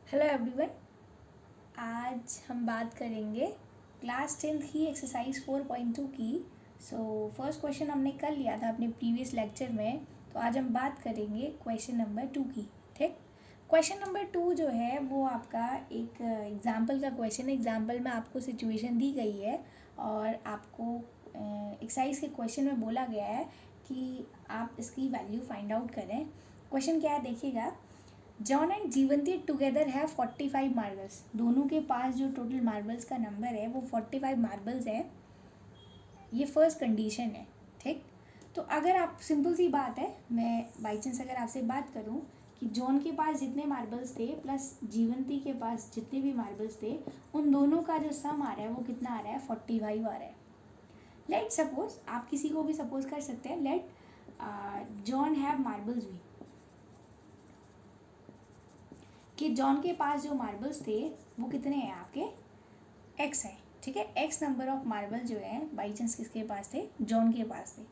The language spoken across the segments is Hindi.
Hello everyone. आज हम बात करेंगे क्लास 10th की एक्सरसाइज 4.2 की। फर्स्ट क्वेश्चन हमने कर लिया था अपने प्रीवियस लेक्चर में, तो आज हम बात करेंगे क्वेश्चन नंबर 2 की। ठीक, क्वेश्चन नंबर 2 जो है वो आपका एक एग्जाम्पल का क्वेश्चन है। एग्जाम्पल में आपको सिचुएशन दी गई है और आपको एक्सरसाइज के क्वेश्चन में बोला गया है कि आप इसकी वैल्यू फाइंड आउट करें। क्वेश्चन क्या है देखिएगा। जॉन एंड जीवंती टुगेदर है 45 मार्बल्स। दोनों के पास जो टोटल मार्बल्स का नंबर है वो 45 मार्बल्स है। ये फर्स्ट कंडीशन है। ठीक, तो अगर आप सिंपल सी बात है, मैं बाई चांस अगर आपसे बात करूं कि जॉन के पास जितने मार्बल्स थे प्लस जीवंती के पास जितने भी मार्बल्स थे, उन दोनों का जो सम आ रहा है वो कितना आ रहा है, 45 आ रहा है। लेट सपोज, आप किसी को भी सपोज कर सकते हैं, लेट जॉन हैव मार्बल्स भी, कि जॉन के पास जो मार्बल्स थे वो कितने हैं आपके, एक्स है। ठीक है, एक्स नंबर ऑफ मार्बल जो है बाई चांस किसके पास थे, जॉन के पास थे।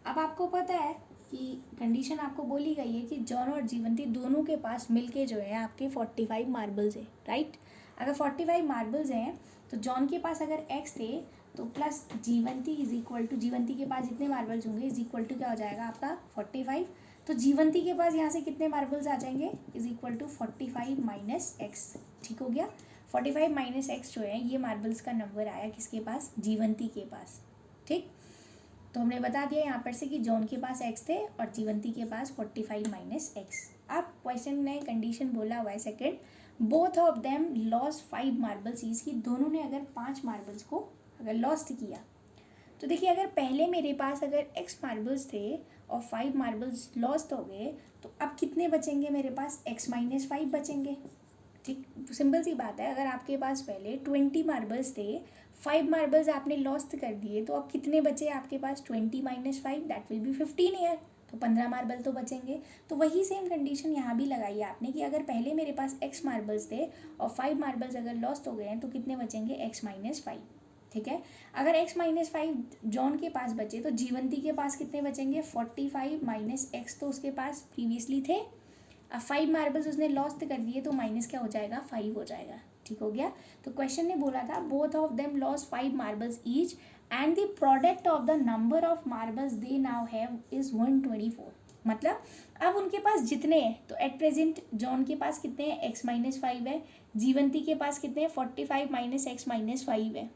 अब आपको पता है कि कंडीशन आपको बोली गई है कि जॉन और जीवंती दोनों के पास मिलके जो है आपके 45 मार्बल्स है, राइट। अगर 45 मार्बल्स हैं तो जॉन के पास अगर एक्स थे तो प्लस जीवंती इज इक्वल टू, जीवंती के पास जितने मार्बल्स होंगे इज इक्वल टू क्या हो जाएगा आपका 45। तो जीवंती के पास यहाँ से कितने मार्बल्स आ जाएंगे, is equal to 45 minus x. ठीक हो गया, 45 माइनस एक्स जो है ये मार्बल्स का नंबर आया किसके पास, जीवंती के पास। ठीक, तो हमने बता दिया यहाँ पर से कि जॉन के पास एक्स थे और जीवंती के पास 45 माइनस एक्स। अब क्वेश्चन ने कंडीशन बोला हुआ है second, both of them loss 5 marbles each, की दोनों ने अगर 5 मार्बल्स को अगर लॉस्ट किया तो देखिए, अगर पहले मेरे पास अगर एक्स मार्बल्स थे और 5 मार्बल्स लॉस्ट हो गए तो अब कितने बचेंगे मेरे पास, एक्स माइनस 5 बचेंगे। ठीक, सिंपल सी बात है, अगर आपके पास पहले 20 मार्बल्स थे, 5 मार्बल्स आपने लॉस्ट कर दिए, तो अब कितने बचे आपके पास, 20 minus 5 that will B 15 year, तो 15 मार्बल तो बचेंगे। तो वही सेम कंडीशन यहाँ भी लगाई है आपने कि अगर पहले मेरे पास एक्स मार्बल्स थे और 5 मार्बल्स अगर लॉस्ट हो गए हैं तो कितने बचेंगे, एक्स माइनस 5। ठीक है, अगर x माइनस 5 जॉन के पास बचे तो जीवंती के पास कितने बचेंगे, 45 माइनस एक्स तो उसके पास प्रीवियसली थे। अब 5 मार्बल्स उसने लॉस्ट कर दिए तो माइनस क्या हो जाएगा, 5 हो जाएगा। ठीक हो गया, तो क्वेश्चन ने बोला था both of them loss 5 marbles each and the product of the number of marbles they now have is 124। मतलब अब उनके पास जितने हैं, तो एट प्रेजेंट जॉन के पास कितने हैं, एक्स माइनस 5 है, जीवंती के पास कितने हैं, 45 माइनस एक्स माइनस 5 है,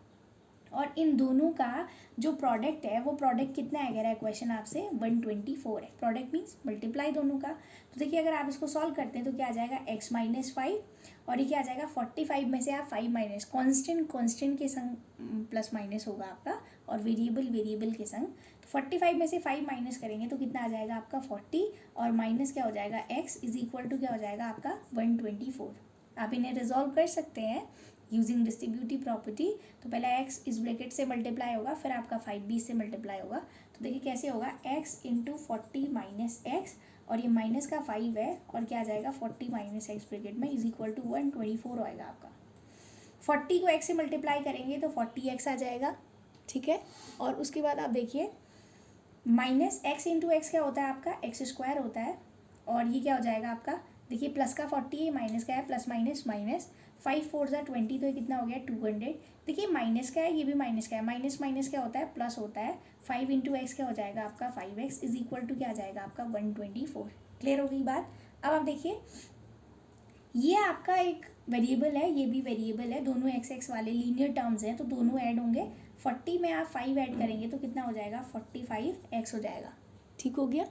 और इन दोनों का जो प्रोडक्ट है वो प्रोडक्ट कितना है, कह रहा है क्वेश्चन आपसे 124 है। प्रोडक्ट मीन्स मल्टीप्लाई दोनों का। तो देखिए, अगर आप इसको सॉल्व करते हैं तो क्या आ जाएगा, एक्स माइनस 5 और ये क्या आ जाएगा, 45 में से आप 5 माइनस, कॉन्स्टेंट के संग प्लस माइनस होगा आपका, और वेरिएबल के संग। तो 45 में से 5 माइनस करेंगे तो कितना आ जाएगा आपका 40, और माइनस क्या हो जाएगा, एक्स इज इक्वल टू क्या हो जाएगा आपका 124। आप इन्हें रिजॉल्व कर सकते हैं यूजिंग डिस्ट्रीब्यूटिव प्रॉपर्टी। तो पहला x इस ब्रैकेट से मल्टीप्लाई होगा, फिर आपका 5b से मल्टीप्लाई होगा। तो देखिए कैसे होगा, x इंटू 40 माइनस एक्स, और ये माइनस का 5 है और क्या आ जाएगा 40 माइनस एक्स ब्रैकेट में इज इक्वल टू 124 आएगा आपका। 40 को x से मल्टीप्लाई करेंगे तो 40x आ जाएगा। ठीक है, और उसके बाद आप देखिए माइनस एक्स इंटू एक्स क्या होता है आपका, एक्स स्क्वायर होता है, और ये क्या हो जाएगा आपका, देखिए प्लस का 40 है, माइनस का है, प्लस माइनस माइनस, 5 4 ज़ा 20, तो ये कितना हो गया 200। देखिए माइनस का है, ये भी माइनस का है, माइनस माइनस क्या होता है, प्लस होता है। 5 इंटू एक्स क्या हो जाएगा आपका 5x इज इक्वल टू क्या आ जाएगा आपका 124। क्लियर हो गई बात। अब आप देखिए, ये आपका एक वेरिएबल है, ये भी वेरिएबल है, दोनों एक्स एक्स वाले लीनियर टर्म्स हैं, तो दोनों ऐड होंगे। 40 में आप 5 ऐड करेंगे तो कितना हो जाएगा, 45x हो जाएगा। ठीक हो गया,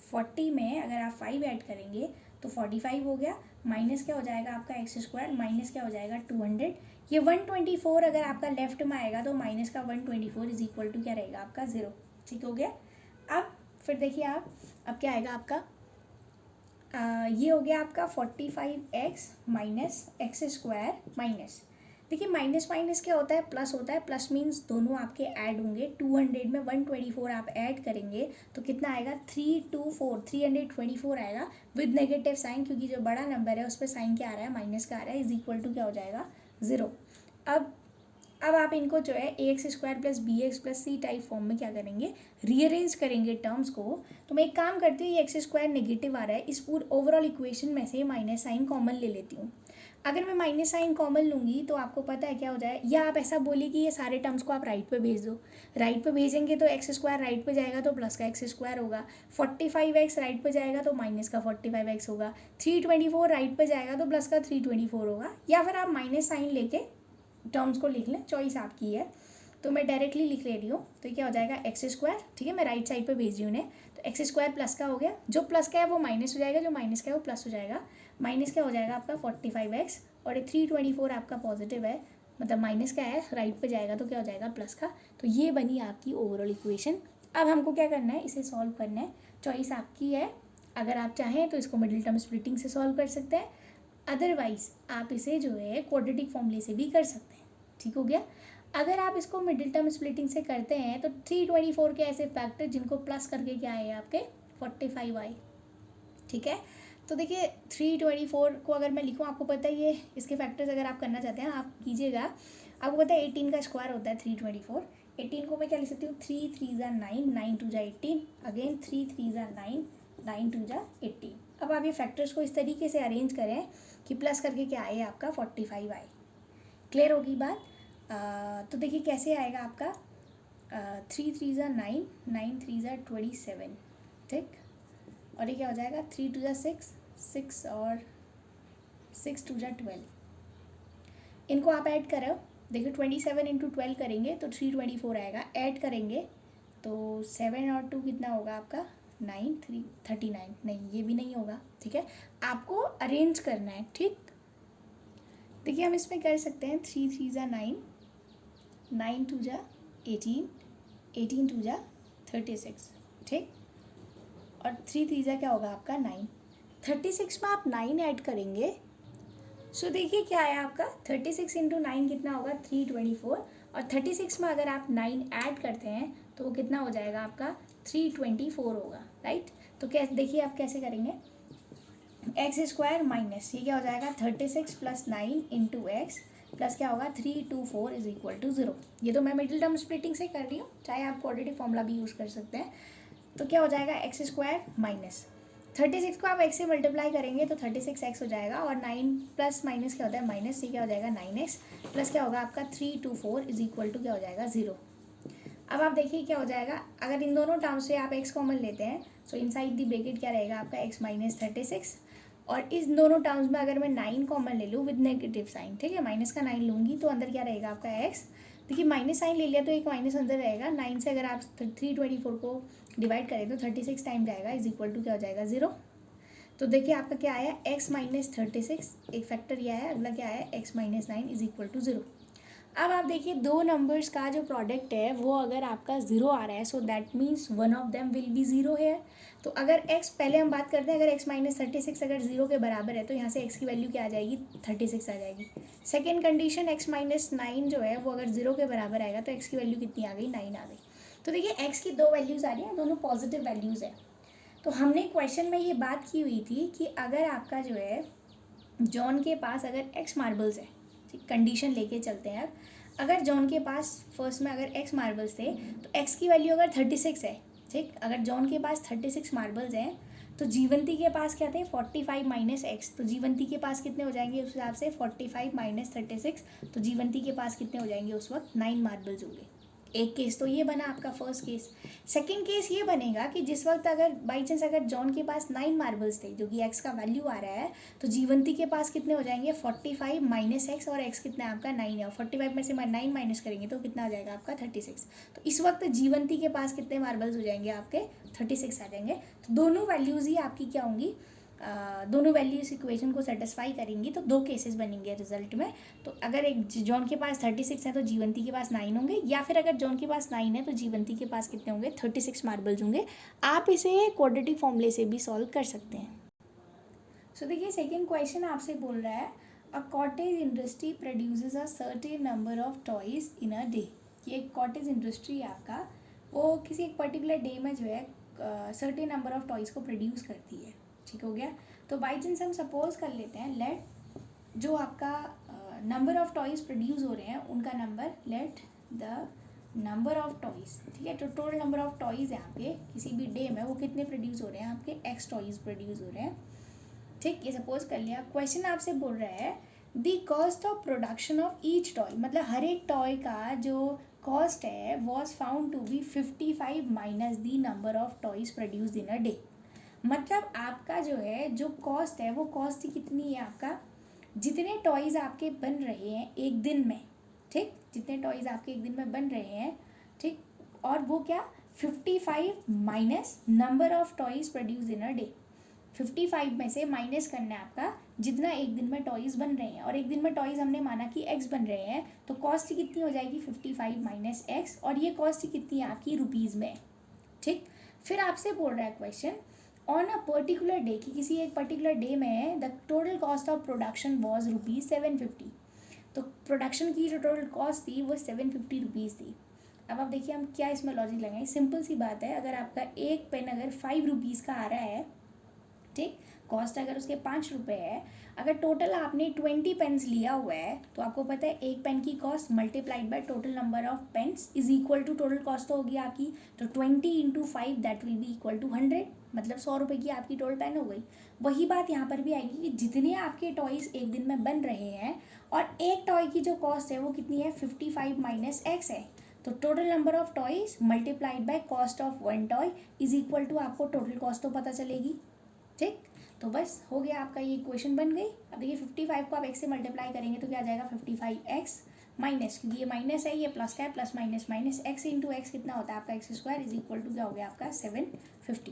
40 में अगर आप 5 ऐड करेंगे तो 45 हो गया, माइनस क्या हो जाएगा आपका एक्स स्क्वायर, माइनस क्या हो जाएगा 200। ये 124 अगर आपका लेफ्ट में आएगा तो माइनस का 124 इज इक्वल टू क्या रहेगा आपका 0। ठीक हो गया। अब फिर देखिए आप, अब क्या आएगा आपका, ये हो गया आपका 45x minus x square minus, देखिए माइनस माइनस क्या होता है, प्लस होता है, प्लस मीन्स दोनों आपके ऐड होंगे। 200 में 124 आप ऐड करेंगे तो कितना आएगा 324 आएगा विद नेगेटिव साइन, क्योंकि जो बड़ा नंबर है उस पर साइन क्या आ रहा है, माइनस का आ रहा है, इज इक्वल टू क्या हो जाएगा 0। अब अब आप इनको जो है a x square plus b x plus c type form में क्या करेंगे, रीअरेंज करेंगे टर्म्स को। तो मैं एक काम करती हूँ, ये एक्स स्क्वायर नेगेटिव आ रहा है, इस पूरे ओवरऑल इक्वेशन में से माइनस साइन कॉमन ले लेती हूँ। अगर मैं माइनस साइन कॉमन लूँगी तो आपको पता है क्या हो जाए, या आप ऐसा बोलिए कि ये सारे टर्म्स को आप राइट पे भेज दो। राइट पे भेजेंगे तो एक्स स्क्वायर राइट पे जाएगा तो प्लस का एक्स स्क्वायर होगा, 45x राइट पे जाएगा तो माइनस का 45x होगा, 324 राइट पे जाएगा तो प्लस का 324 होगा। या फिर आप माइनस साइन लेके टर्म्स को लिख लें, चॉइस आपकी है। तो मैं डायरेक्टली लिख ले रही हूँ, तो क्या हो जाएगा एक्स स्क्वायर, ठीक है, मैं राइट साइड पे भेज रही हूँ उन्हें, तो एक्स स्क्वायर प्लस का हो गया, जो प्लस का है वो माइनस हो जाएगा, जो माइनस का है वो प्लस हो जाएगा। माइनस क्या हो जाएगा आपका 45x, और 324 आपका पॉजिटिव है, मतलब माइनस का है राइट पे जाएगा तो क्या हो जाएगा प्लस का। तो ये बनी आपकी ओवरऑल इक्वेशन। अब हमको क्या करना है, इसे सॉल्व करना है, चॉइस आपकी है। अगर आप चाहें तो इसको मिडिल टर्म स्प्लिटिंग से सॉल्व कर सकते हैं, अदरवाइज आप इसे जो है क्वाड्रेटिक फॉर्मूले से भी कर सकते हैं। ठीक हो गया। अगर आप इसको मिडिल टर्म स्प्लिटिंग से करते हैं तो 324 के ऐसे फैक्टर जिनको प्लस करके क्या आए आपके 45 आए। ठीक है, तो देखिए 324 को अगर मैं लिखूँ, आपको पता है ये इसके फैक्टर्स अगर आप करना चाहते हैं आप कीजिएगा। आपको पता है 18 का स्क्वायर होता है 324। 18 को मैं क्या लिख सकती हूँ, 3 3 ज़ा 9, 9 2 ज़ा 18, अगेन 3 3 ज़ा 9, 9 2 ज़ा 18। अब आप ये फैक्टर्स को इस तरीके से अरेंज करें कि प्लस करके क्या आए आपका 45 आए। क्लियर होगी बात। तो देखिए कैसे आएगा आपका 3 3 ज़ा 9, 9 3 ज़ा 27, ठीक, और ये क्या हो जाएगा 3 2 ज़ा 6, 6 और 6 2 ज़ा 12। इनको आप ऐड करो, देखिए 27 इंटू 12 करेंगे तो 324 आएगा, ऐड करेंगे तो 7 और 2 कितना होगा आपका 9, 3 39, नहीं ये भी नहीं होगा। ठीक है, आपको अरेंज करना है। ठीक, देखिए हम इसमें कर सकते हैं 3 3 ज़ा 9, 9 2 ज़ा 18, 18 2 ज़ा 36, ठीक, और 3 3 ज़ा क्या होगा आपका 9। 36 में आप 9 ऐड करेंगे, सो देखिए क्या है आपका 36 इंटू 9 कितना होगा 324, और 36 में अगर आप 9 ऐड करते हैं तो वो कितना हो जाएगा आपका 324 होगा, राइट। तो कैसे देखिए आप कैसे करेंगे, एक्स स्क्वायर माइनस ये क्या हो जाएगा 36 प्लस 9 इंटू एक्स प्लस क्या होगा 324 इज इक्वल टू 0। ये तो मैं मिडिल टर्म स्प्लिटिंग से कर रही हूँ, चाहे आप क्वाड्रेटिक फॉर्मूला भी यूज़ कर सकते हैं। तो क्या हो जाएगा एक्स स्क्वायर माइनस 36 को आप एक्स से मल्टीप्लाई करेंगे तो 36x हो जाएगा, और 9 प्लस माइनस क्या होता है माइनस, से क्या हो जाएगा 9x प्लस क्या होगा आपका 324 इज इक्वल टू क्या हो जाएगा 0। अब आप देखिए क्या हो जाएगा, अगर इन दोनों टर्म्स से आप x कॉमन लेते हैं सो इनसाइड द ब्रैकेट क्या रहेगा आपका x माइनस 36, और इस दोनों टर्म्स में अगर मैं 9 कॉमन ले लूँ विद नेगेटिव साइन, ठीक है, माइनस का 9 लूँगी तो अंदर क्या रहेगा आपका x। देखिए माइनस साइन ले लिया तो एक माइनस अंदर रहेगा, 9 से अगर आप 324 को डिवाइड करें तो 36 टाइम जाएगा इज इक्वल टू क्या हो जाएगा 0। तो देखिए आपका क्या आया x माइनस 36, एक फैक्टर ये आया, अगला क्या आया x minus 9 is equal to 0। अब आप देखिए दो नंबर्स का जो प्रोडक्ट है वो अगर आपका 0 आ रहा है so that means one of them will be 0 है। तो अगर x, पहले हम बात करते हैं, अगर x माइनस 36 अगर 0 के बराबर है तो यहाँ से x की वैल्यू क्या आ जाएगी 36 आ जाएगी। सेकेंड कंडीशन x माइनस 9 जो है वो अगर 0 के बराबर आएगा तो x की वैल्यू कितनी आ गई 9 आ गई। तो देखिए x की दो वैल्यूज़ आ रही हैं, दोनों पॉजिटिव वैल्यूज़ है। तो हमने क्वेश्चन में ये बात की हुई थी कि अगर आपका जो है जॉन के पास अगर x मार्बल्स है, ठीक, कंडीशन लेके चलते हैं। अब अगर जॉन के पास फर्स्ट में अगर x मार्बल्स थे तो x की वैल्यू अगर 36 है, ठीक, अगर जॉन के पास 36 मार्बल्स हैं तो जीवंती के पास क्या थे 45 माइनस एक्स, तो जीवंती के पास कितने हो जाएंगे उस हिसाब से 45 माइनस 36, तो जीवंती के पास कितने हो जाएंगे उस वक्त 9 मार्बल्स होंगे। एक केस तो ये बना आपका फर्स्ट केस। सेकंड केस ये बनेगा कि जिस वक्त अगर बाई चांस अगर जॉन के पास 9 मार्बल्स थे जो कि एक्स का वैल्यू आ रहा है, तो जीवंती के पास कितने हो जाएंगे 45 माइनस एक्स, और एक्स कितना है आपका 9 है, और 45 में से 9 माइनस करेंगे तो कितना आ जाएगा आपका 36। तो इस वक्त जीवंती के पास कितने मार्बल्स हो जाएंगे आपके 36 आ जाएंगे। तो दोनों वैल्यूज़ ही आपकी क्या होंगी, दोनों वैल्यू इस इक्वेशन को सेटिस्फाई करेंगी, तो दो केसेस बनेंगे रिजल्ट में। तो अगर एक जॉन के पास 36 है तो जीवंती के पास 9 होंगे, या फिर अगर जॉन के पास 9 है तो जीवंती के पास कितने होंगे 36 मार्बल्स होंगे। आप इसे क्वाड्रेटिक फॉर्मूले से भी सॉल्व कर सकते हैं। सो देखिए सेकेंड क्वेश्चन आपसे बोल रहा है a cottage industry produces a certain number of toys in a day. ये एक कॉटेज इंडस्ट्री है आपका, वो किसी एक पर्टिकुलर डे में जो है सर्टेन नंबर ऑफ टॉयज़ को प्रोड्यूस करती है। ठीक हो गया। तो बाई चांस हम सपोज कर लेते हैं लेट जो आपका नंबर ऑफ टॉयज़ प्रोड्यूस हो रहे हैं उनका number, let the number of toys, ठीक है, तो टोटल नंबर ऑफ टॉयज़ यहाँ पे किसी भी डे में वो कितने प्रोड्यूस हो रहे हैं, आपके एक्स टॉयज़ प्रोड्यूस हो रहे हैं, ठीक। ये सपोज कर लिया। क्वेश्चन आपसे बोल रहा है the cost of production of each toy, मतलब हर एक टॉय का जो कॉस्ट है was found to be 55 minus the number of toys produced in a day. मतलब आपका जो है जो कॉस्ट है वो कॉस्ट कितनी है, आपका जितने टॉयज़ आपके बन रहे हैं एक दिन में, ठीक, जितने टॉयज़ आपके एक दिन में बन रहे हैं, ठीक, और वो क्या 55 minus number of toys produce in a day. 55 में से माइनस करना है आपका जितना एक दिन में टॉयज़ बन रहे हैं, और एक दिन में टॉयज़ हमने माना कि एक्स बन रहे हैं, तो कॉस्ट कितनी हो जाएगी 55 माइनस एक्स, और ये कॉस्ट कितनी है आपकी रुपीज़ में, ठीक। फिर आपसे बोल रहा है question on a particular day, कि किसी एक पर्टिकुलर डे में the total cost of production was ₹750। तो प्रोडक्शन की जो टोटल कॉस्ट थी वो 750 रुपीज़ थी। अब आप देखिए हम क्या इसमें लॉजिक लगाएं, सिंपल सी बात है, अगर आपका एक पेन अगर 5 रुपीज़ का आ रहा है, ठीक, कॉस्ट अगर उसके 5 रुपये है, अगर टोटल आपने 20 पेन्स लिया हुआ है तो आपको पता है एक पेन की cost multiplied by total number of pens is equal to total cost तो होगी आपकी, तो 20 into 5 that will be equal to 100, मतलब 100 रुपये की आपकी टोटल पेन हो गई। वही बात यहाँ पर भी आएगी कि जितने आपके टॉयज़ एक दिन में बन रहे हैं और एक टॉय की जो कॉस्ट है वो कितनी है 55 माइनस एक्स है, तो total number of toys multiplied by cost of one toy is equal to आपको टोटल कॉस्ट तो पता चलेगी, ठीक। तो बस हो गया आपका, ये इक्वेशन बन गई। अब देखिए 55 को आप एक्स से मल्टीप्लाई करेंगे तो क्या आ जाएगा 55x माइनस, क्योंकि ये माइनस है ये प्लस का है, plus minus minus x into x कितना होता है आपका x square is equal to क्या हो गया आपका 750।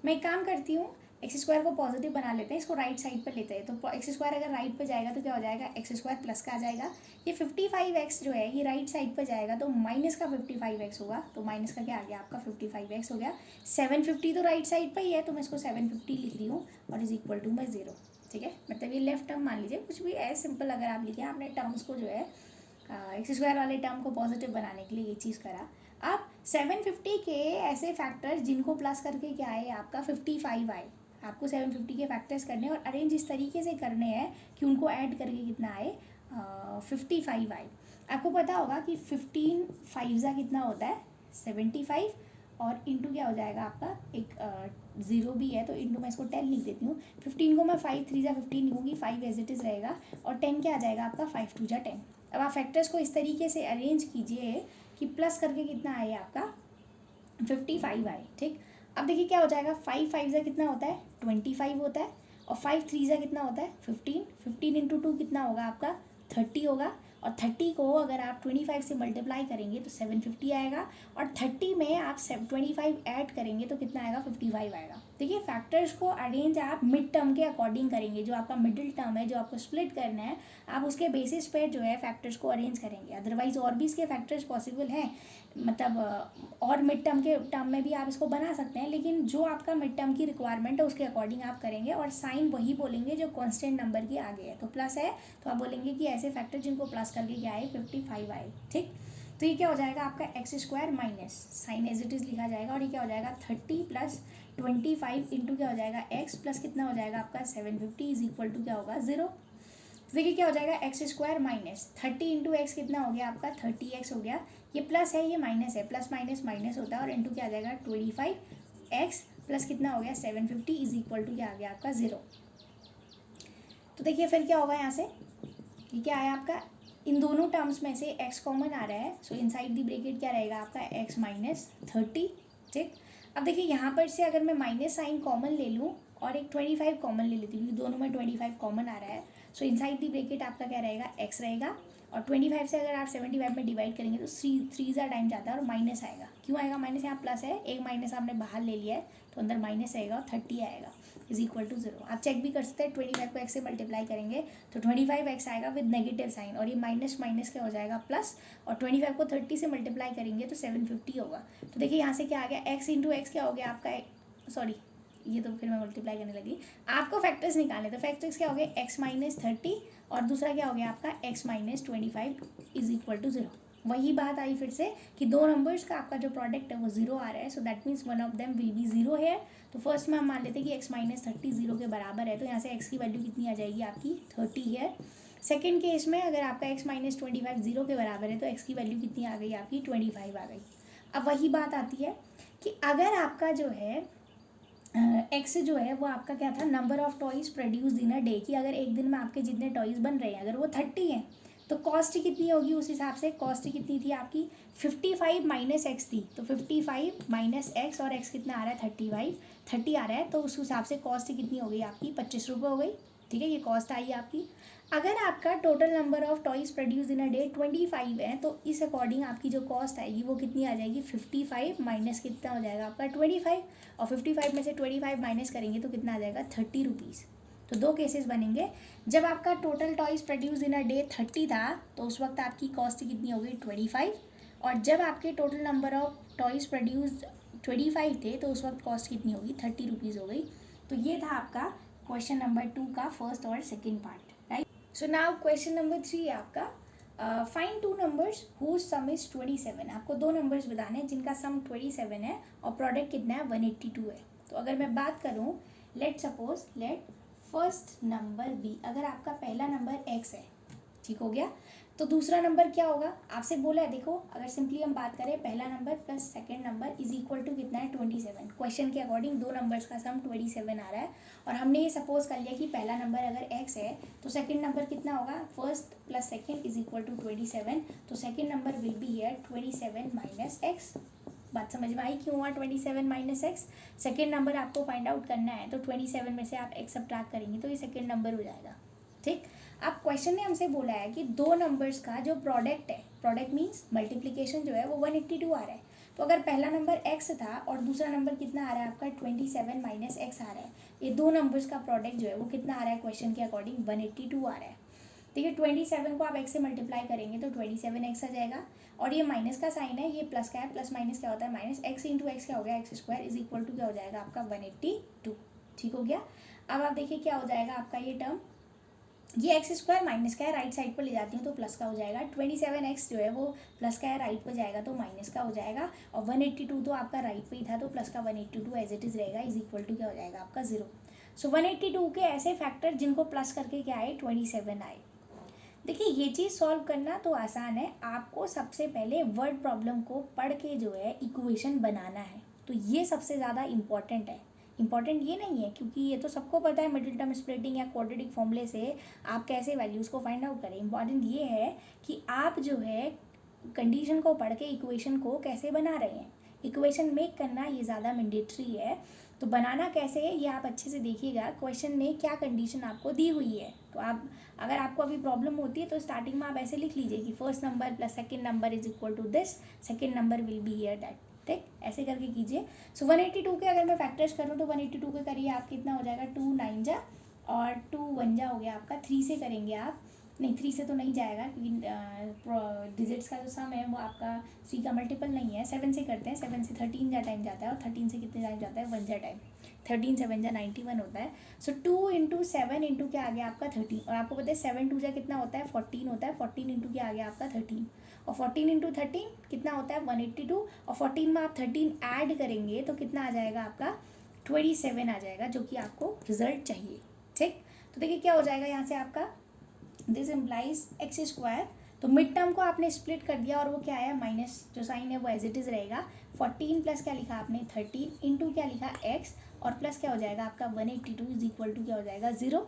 मैं एक काम करती हूँ, एक्स स्क्वायर को पॉजिटिव बना लेते हैं, इसको राइट साइड पर लेते हैं, तो एक्स स्क्वायर अगर राइट पर जाएगा तो क्या हो जाएगा एक्स स्क्वायर प्लस का आ जाएगा, ये 55x जो है ये राइट साइड पर जाएगा तो माइनस का 55x होगा, तो माइनस का क्या आ गया आपका 55x हो गया। 750 तो राइट साइड पर ही है तो मैं इसको 750 लिख रही हूँ और इज इक्वल टू मैं 0, ठीक है, मतलब ये लेफ्ट टर्म मान लीजिए, कुछ भी एज सिंपल अगर आप लिखे आपने टर्म्स को जो है एक्स स्क्वायर वाले टर्म को पॉजिटिव बनाने के लिए ये चीज़ करा। अब 750 के ऐसे फैक्टर्स जिनको प्लस करके क्या आए आपका 55 आए, आपको 750 के फैक्टर्स करने और अरेंज इस तरीके से करने हैं कि उनको ऐड करके कितना आए 55 आए। आपको पता होगा कि 15 5 कितना होता है 75, और इंटू क्या हो जाएगा आपका एक 0 भी है तो इंटू मैं इसको 10 लिख देती हूँ। 15 को मैं 5 3 15 लिखूँगी, 5 एज इट इज़ रहेगा, और 10 क्या आ जाएगा आपका 5 2 10। अब आप फैक्टर्स को इस तरीके से अरेंज कीजिए कि प्लस करके कितना आए आपका 55 आए, ठीक। अब देखिए क्या हो जाएगा 5 5 कितना होता है 25 होता है, और 5 3 कितना होता है 15, 15 इंटू 2 कितना होगा आपका 30 होगा, और 30 को अगर आप 25 से मल्टीप्लाई करेंगे तो 750 आएगा, और 30 में आप 25 ऐड करेंगे तो कितना आएगा 55 आएगा। देखिए फैक्टर्स को अरेंज आप मिड टर्म के अकॉर्डिंग करेंगे, जो आपका मिडिल टर्म है जो आपको स्प्लिट करना है आप उसके बेसिस पे जो है फैक्टर्स को अरेंज करेंगे, अदरवाइज और भी इसके फैक्टर्स पॉसिबल हैं, मतलब और मिड टर्म के टर्म में भी आप इसको बना सकते हैं, लेकिन जो आपका मिड टर्म की रिक्वायरमेंट है उसके अकॉर्डिंग आप करेंगे, और साइन वही बोलेंगे जो कांस्टेंट नंबर के आगे है, तो प्लस है तो आप बोलेंगे कि ऐसे फैक्टर जिनको प्लस करके क्या आए 55 आए, ठीक। तो ये क्या हो जाएगा आपका x square minus sign as it is लिखा जाएगा, और ये क्या हो जाएगा 30 प्लस 25 इंटू क्या हो जाएगा एक्स प्लस कितना हो जाएगा आपका 750 इज इक्वल टू क्या होगा 0। तो देखिए क्या हो जाएगा x square minus 30 into x कितना हो गया आपका 30x हो गया, ये प्लस है ये माइनस है, प्लस माइनस माइनस होता है, और इंटू क्या आ जाएगा 25x प्लस कितना हो गया 750 इज इक्वल टू क्या आ गया आपका 0। तो देखिए फिर क्या होगा यहाँ से, ये क्या आया आपका इन दोनों टर्म्स में से x कॉमन आ रहा है, सो इनसाइड द ब्रैकेट क्या रहेगा आपका x माइनस 30, ठीक। अब देखिए यहाँ पर से अगर मैं माइनस साइन कॉमन ले लूँ और एक 25 कॉमन ले लेती हूँ, दोनों में 25 कॉमन आ रहा है, सो इनसाइड दी ब्रैकेट आपका क्या रहेगा x रहेगा, और 25 से अगर आप 75 में डिवाइड करेंगे तो 3 टाइम जाता है और माइनस आएगा, क्यों आएगा माइनस, यहाँ प्लस है एक माइनस आपने बाहर ले लिया है तो अंदर माइनस आएगा और 30 आएगा इज इक्वल टू 0। आप चेक भी कर सकते हैं 25 को x से मल्टीप्लाई करेंगे तो 25x आएगा विद नेगेटिव साइन, और ये माइनस माइनस क्या हो जाएगा प्लस, और 25 को 30 से मल्टीप्लाई करेंगे तो 750 होगा। तो देखिए यहाँ से क्या आ गया x इंटू एक्स क्या हो गया आपका, सॉरी ये तो फिर मैं मल्टीप्लाई करने लगी, आपको फैक्टर्स निकालने, तो फैक्टर्स क्या हो गया x माइनस 30 और दूसरा क्या हो गया आपका x minus 25 is equal to 0। वही बात आई फिर से कि दो नंबर्स का आपका जो प्रोडक्ट है वो 0 आ रहा है, so that means one of them will be 0 है। तो फर्स्ट में हम मान लेते हैं कि x माइनस 30 0 के बराबर है, तो यहाँ से x की वैल्यू कितनी आ जाएगी आपकी 30 है। सेकेंड केस में अगर आपका x माइनस 25 जीरो के बराबर है तो x की वैल्यू कितनी आ गई आपकी 25 आ गई। अब वही बात आती है कि अगर आपका जो है x जो है वो आपका क्या था, number of toys produce in a day, कि अगर एक दिन में आपके जितने टॉयज बन रहे हैं अगर वो 30 हैं तो कॉस्ट कितनी होगी, उस हिसाब से कॉस्ट कितनी थी आपकी 55 माइनस एक्स थी, तो 55 माइनस एक्स और x कितना आ रहा है 30 आ रहा है, तो उस हिसाब से कॉस्ट कितनी हो गई आपकी 25 रुपये हो गई। ठीक है, ये कॉस्ट आई आपकी। अगर आपका total number of toys produce in a day 25 है तो इस अकॉर्डिंग आपकी जो कॉस्ट आएगी वो कितनी आ जाएगी 55 माइनस कितना हो जाएगा आपका 25, और 55 में से 25 माइनस करेंगे तो कितना आ जाएगा 30 रुपीज़। तो दो केसेस बनेंगे। जब आपका total toys produce in a day 30 था तो उस वक्त आपकी कॉस्ट कितनी हो गई 25, और जब आपके total number of toys produce 25 थे तो उस वक्त कॉस्ट कितनी होगी 30 रुपीज़ हो गई। तो ये था आपका क्वेश्चन नंबर 2 का फर्स्ट और second part, right. So now question number 3 है आपका find two numbers whose sum is 27। आपको दो नंबर्स बताने हैं जिनका सम 27 है और प्रोडक्ट कितना है 182 है। तो अगर मैं बात करूँ, let suppose let first number be, अगर आपका पहला नंबर x है, ठीक हो गया, तो दूसरा नंबर क्या होगा आपसे बोला है। देखो अगर सिंपली हम बात करें पहला number plus second number is equal to कितना है 27। क्वेश्चन के अकॉर्डिंग दो नंबर्स का सम 27 आ रहा है, और हमने ये सपोज कर लिया कि पहला नंबर अगर x है तो सेकंड नंबर कितना होगा, first plus second is equal to 27, तो second number will be here 27 minus x. बात समझ में आई क्यों हुआ 27 माइनस एक्स। सेकेंड नंबर आपको फाइंड आउट करना है तो 27 में से आप एक्स सब्ट्रैक्ट करेंगे तो ये सेकेंड नंबर हो जाएगा। ठीक, अब क्वेश्चन ने हमसे बोला है कि दो नंबर्स का जो प्रोडक्ट है, प्रोडक्ट मीन्स मल्टीप्लिकेशन जो है वो 182 आ रहा है। तो अगर पहला नंबर x था और दूसरा नंबर कितना आ रहा है आपका 27 माइनस एक्स आ रहा है, ये दो नंबर्स का प्रोडक्ट जो है वो कितना आ रहा है क्वेश्चन के अकॉर्डिंग 182 आ रहा है। ठीक है, 27 को आप x से मल्टीप्लाई करेंगे तो 27x आ जाएगा, और ये माइनस का साइन है, ये प्लस का है, प्लस माइनस क्या होता है माइनस, x इंटू एक्स क्या हो गया x square is equal to क्या हो जाएगा आपका 182। ठीक हो गया। अब आप देखिए क्या हो जाएगा आपका ये टर्म, ये एक्स स्क्वायर माइनस का है, राइट साइड पर ले जाती हूँ तो प्लस का हो जाएगा, 27x जो है वो प्लस का है, राइट पर जाएगा तो माइनस का हो जाएगा, और 182 तो आपका राइट पे ही था तो प्लस का 182 एज इट इज़ रहेगा इज इक्वल टू क्या हो जाएगा आपका 0। सो 182 के ऐसे फैक्टर जिनको प्लस करके क्या आए 27 आए। देखिए ये चीज़ सॉल्व करना तो आसान है, आपको सबसे पहले वर्ड प्रॉब्लम को पढ़ के जो है इक्वेशन बनाना है, तो ये सबसे ज़्यादा इम्पॉर्टेंट है। इम्पॉर्टेंट ये नहीं है क्योंकि ये तो सबको पता है मिडिल टर्म स्प्लिटिंग या क्वाड्रेटिक फॉर्मूले से आप कैसे वैल्यूज़ को फाइंड आउट करें। इम्पॉर्टेंट ये है कि आप जो है कंडीशन को पढ़ के इक्वेशन को कैसे बना रहे हैं। इक्वेशन मेक करना ये ज़्यादा मैंडेटरी है, तो बनाना कैसे है ये आप अच्छे से देखिएगा। क्वेश्चन ने क्या कंडीशन आपको दी हुई है, तो आप अगर आपको अभी प्रॉब्लम होती है तो स्टार्टिंग में आप ऐसे लिख लीजिए कि first number plus second number is equal to this, second number will be here that. ठीक, ऐसे करके कीजिए। सो 182 के अगर मैं फैक्टर्स करूँ तो 182 के करिए आप कितना हो जाएगा 2 9 जा और 2 1 जा हो गया आपका, 3 से करेंगे आप, नहीं 3 से तो नहीं जाएगा क्योंकि डिजिट्स का जो सम है वो आपका 3 का मल्टीपल नहीं है, 7 से करते हैं, 7 से 13 जा टाइम जाता है, और 13 से कितने टाइम जाता है 1 जा टाइम, 13 7 जा 91 होता है। सो 2 इंटू 7 इंटू क्या आ गया आपका 13, और आपको पता है 7 2 जा कितना होता है 14 होता है, 14 इंटू क्या आ गया आपका 13, और 14 इंटू 13 कितना होता है 182, और 14 में आप 13 ऐड करेंगे तो कितना आ जाएगा आपका 27 आ जाएगा, जो कि आपको रिजल्ट चाहिए। ठीक, तो देखिए क्या हो जाएगा यहाँ से आपका दिस इम्प्लाइज एक्स स्क्वायर, तो मिड टर्म को आपने स्प्लिट कर दिया और वो क्या आया माइनस, जो साइन है वो एज इट इज़ रहेगा, 14 प्लस क्या लिखा आपने 13 इंटू क्या लिखा x, और प्लस क्या हो जाएगा आपका 182 इज इक्वल टू क्या हो जाएगा 0।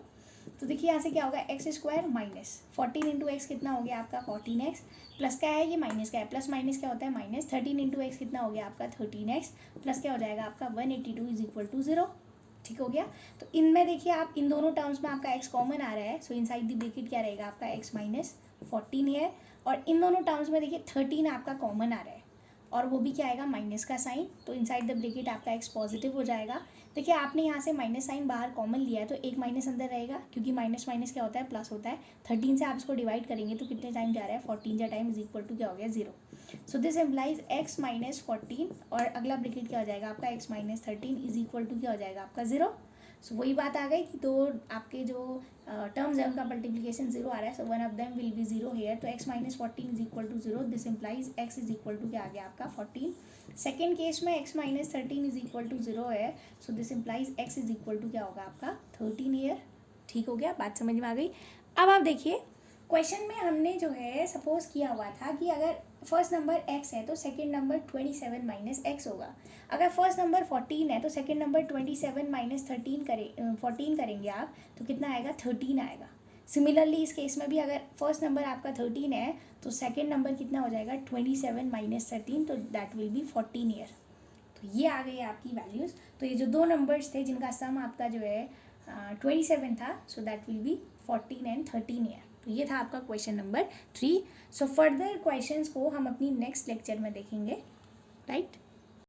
तो देखिए यहाँ से क्या होगा x square minus 14 into x कितना हो गया आपका 14x, प्लस क्या है ये माइनस का है, प्लस माइनस क्या होता है माइनस, 13 इंटू एक्स कितना हो गया आपका 13x, प्लस क्या हो जाएगा आपका 182 इज इक्वल टू 0। ठीक हो गया। तो इनमें देखिए आप इन दोनों टर्म्स में आपका x कॉमन आ रहा है, सो इनसाइड द ब्रैकेट क्या रहेगा आपका x माइनस 14 है, और इन दोनों टर्म्स में देखिए 13 आपका कॉमन आ रहा है और वो भी क्या आएगा माइनस का साइन, तो इनसाइड द ब्रैकेट आपका x पॉजिटिव हो जाएगा। देखिए आपने यहाँ से माइनस साइन बाहर कॉमन लिया है तो एक माइनस अंदर रहेगा, क्योंकि माइनस माइनस क्या होता है प्लस होता है। 13 से आप इसको डिवाइड करेंगे तो कितने टाइम जा रहा है 14 जा टाइम इज इक्वल टू क्या हो गया 0। So this implies x minus 14 और अगला ब्रैकेट क्या हो जाएगा आपका x minus 13 is equal to क्या हो जाएगा आपका 0। सो वही बात आ गई कि दो आपके जो टर्म्स है उनका मल्टीप्लिकेशन 0 आ रहा है, so one of them will be 0 here, तो x minus 14 is equal to 0, this implies x is equal to क्या आ गया आपका 14। सेकेंड केस में x minus 13 is equal to 0 है, so this implies x is equal to क्या होगा आपका 13 हेयर। ठीक हो गया, बात समझ में आ गई। अब आप देखिए क्वेश्चन में हमने जो है सपोज किया हुआ था कि अगर फर्स्ट नंबर x है तो सेकंड नंबर 27 माइनस एक्स होगा। अगर फर्स्ट नंबर 14 है तो सेकंड नंबर 27 माइनस 14 करेंगे आप तो कितना आएगा, 13 आएगा। सिमिलरली इस केस में भी अगर फर्स्ट नंबर आपका 13 है तो सेकंड नंबर कितना हो जाएगा, 27 माइनस 13, तो दैट विल बी 14 ईयर। तो ये आ गई आपकी वैल्यूज़। तो ये जो दो नंबर्स थे जिनका सम आपका जो है 27 था, so that will B 14 and 13 year. तो ये था आपका question number 3। So further questions को हम अपनी नेक्स्ट लेक्चर में देखेंगे, राइट।